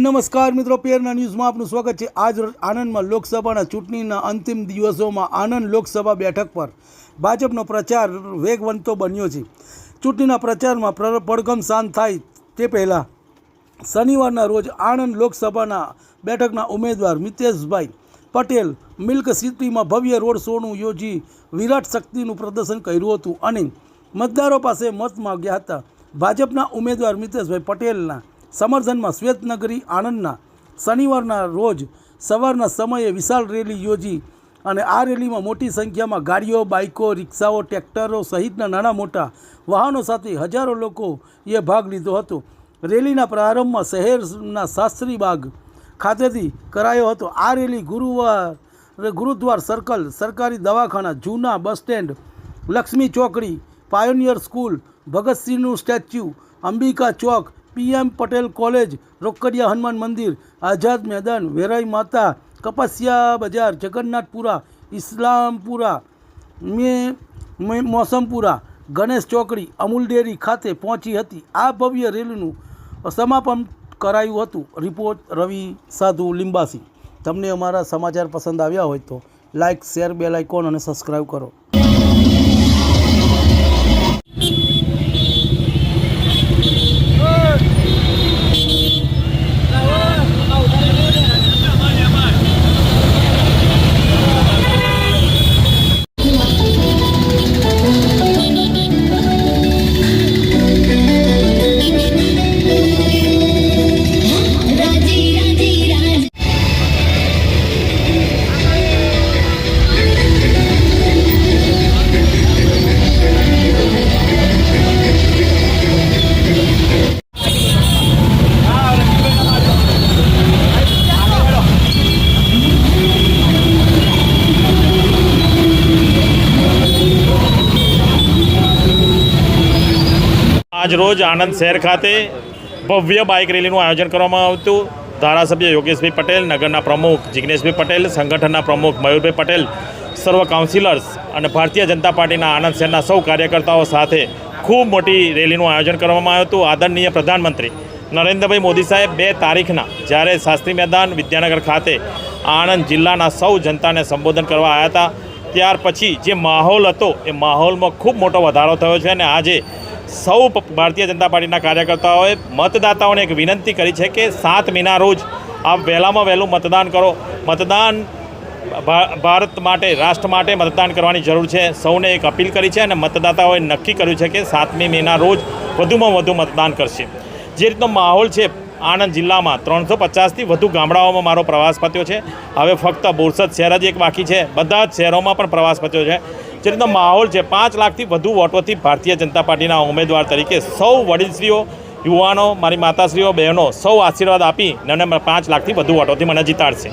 નમસ્કાર મિત્રો, પેરના ન્યૂઝમાં આપનું સ્વાગત છે। આજ રોજ આણંદમાં લોકસભાના ચૂંટણીના અંતિમ દિવસોમાં આણંદ લોકસભા બેઠક પર ભાજપનો પ્રચાર વેગવંતો બન્યો છે। ચૂંટણીના પ્રચારમાં પડઘમ શાંત થાય તે પહેલાં શનિવારના રોજ આણંદ લોકસભાના બેઠકના ઉમેદવાર મિતેશભાઈ પટેલ મિલ્ક સિટીમાં ભવ્ય રોડ શોનું યોજી વિરાટ શક્તિનું પ્રદર્શન કર્યું હતું અને મતદારો પાસે મત માગ્યા હતા। ભાજપના ઉમેદવાર મિતેશભાઈ પટેલના સમર્થનમાં શ્વેતનગરી આણંદના શનિવારના રોજ સવારના સમયે વિશાળ રેલી યોજી અને આ રેલીમાં મોટી સંખ્યામાં ગાડીઓ, બાઇકો, રિક્ષાઓ, ટ્રેક્ટરો સહિતના નાના મોટા વાહનો સાથે હજારો લોકોએ ભાગ લીધો હતો। રેલીના પ્રારંભમાં શહેરના શાસ્ત્રીબાગ ખાતેથી કરાયો હતો। આ રેલી ગુરુદ્વાર સર્કલ, સરકારી દવાખાના, જૂના બસ સ્ટેન્ડ, લક્ષ્મી ચોકડી, પાયોનિયર સ્કૂલ, ભગતસિંહનું સ્ટેચ્યુ, અંબિકા ચોક, PM પટેલ કોલેજ, રોકડિયા હનુમાન મંદિર, આઝાદ મેદાન, વેરાઈ માતા, કપાસિયા બજાર, જગન્નાથપુરા, ઇસ્લામપુરા, મોસમપુરા, ગણેશ ચોકડી, અમૂલ ડેરી ખાતે પહોંચી હતી। આ ભવ્ય રેલીનું સમાપન કરાયું હતું। રિપોર્ટ રવિ સાધુ લિંબાસી। તમને અમારા સમાચાર પસંદ આવ્યા હોય તો લાઇક, શેર, બેલ આઇકોન અને સબસ્ક્રાઈબ કરો। આજ રોજ આણંદ શહેર ખાતે ભવ્ય બાઇક રેલીનું આયોજન કરવામાં આવ્યું। ધારાસભ્ય યોગેશભાઈ પટેલ, નગરના પ્રમુખ જિગ્નેશભાઈ પટેલ, સંગઠનના પ્રમુખ મયુરભાઈ પટેલ, સર્વ કાઉન્સિલર્સ અને ભારતીય જનતા પાર્ટીના આણંદ શહેરના સૌ કાર્યકર્તાઓ સાથે ખૂબ મોટી રેલીનું આયોજન કરવામાં આવ્યું હતું। આદરણીય પ્રધાનમંત્રી નરેન્દ્રભાઈ મોદી સાહેબ 2 તારીખના જ્યારે શાસ્ત્રી મેદાન વિદ્યાનગર ખાતે આણંદ જિલ્લાના સૌ જનતાને સંબોધન કરવા આવ્યા હતા, ત્યાર પછી જે માહોલ હતો એ માહોલમાં ખૂબ મોટો વધારો થયો છે અને આજે સૌ ભારતીય જનતા પાર્ટીના કાર્યકર્તાઓએ મતદાતાઓને એક વિનંતી કરી છે કે 7 મેના રોજ આપ વહેલામાં વહેલું મતદાન કરો। મતદાન ભારત માટે, રાષ્ટ્ર માટે મતદાન કરવાની જરૂર છે। સૌને એક અપીલ કરી છે અને મતદાતાઓએ નક્કી કર્યું છે કે 7મી મેના રોજ વધુમાં વધુ મતદાન કરશે। જે રીતનો માહોલ છે આણંદ જિલ્લામાં 350થી વધુ ગામડાઓમાં મારો પ્રવાસ પત્યો છે। હવે ફક્ત બોરસદ શહેર જ એક બાકી છે, બધા જ શહેરોમાં પણ પ્રવાસ પત્યો છે। જે રીતનો માહોલ છે 5 લાખથી વધુ વોટોથી ભારતીય જનતા પાર્ટીના ઉમેદવાર તરીકે સૌ વડીલશ્રીઓ, યુવાનો, મારી માતાશ્રીઓ, બહેનો સૌ આશીર્વાદ આપી અને 5 લાખથી વધુ વોટોથી મને જીતાડશે।